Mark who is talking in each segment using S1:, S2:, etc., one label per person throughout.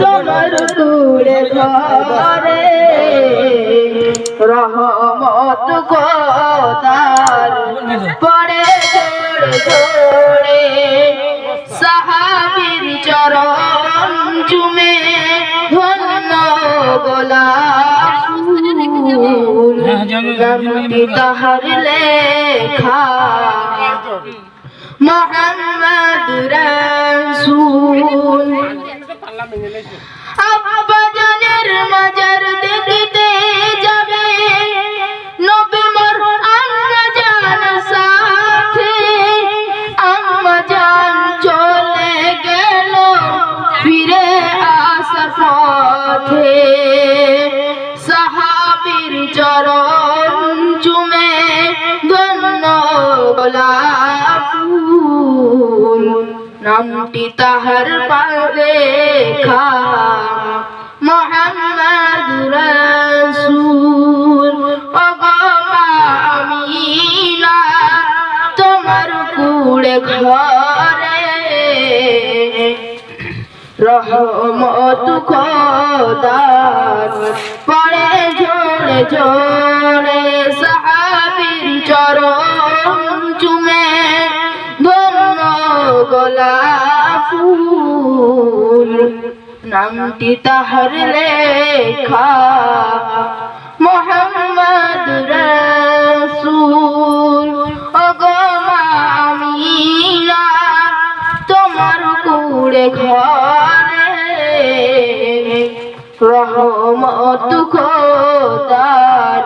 S1: তোমার কুড়ে ঘরে রহমত খোদার পড়ে জোড়ে জোড়ে সাহাবীর চরণ চুমে ধন্য গোলাপ ফুল নামটি তাহার লেখা মোহাম্মদ রাসূল। আব্বা জানের মাজার দেখতে যাবে নবী মোর আম্মা জান সাথে, আম্মা জান চলে গেল ফিরে আসার পথে, সাহাবীর চরণ চুমে ধন্য গোলাপ ফুল নামটি তাহার লেখা মোহাম্মদ রাসূল। ওগো মা আমিনা তোমার কুড়ে ঘরে রহমত খোদার পড়ে জোড়ে জোড়ে সাহাবীর চরণ চুমে ধন্য গোলাপ ফুল নামটি তাহার লেখা মোহাম্মদ রাসূল। ওগো মা আমিনা তোমার কুড়ে ঘরে রহমত খোদার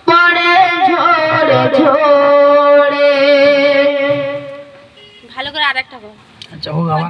S1: পড়ে ঝরে ঝরে।
S2: ভালো করে আরেকটা বল।
S3: আচ্ছা হোক।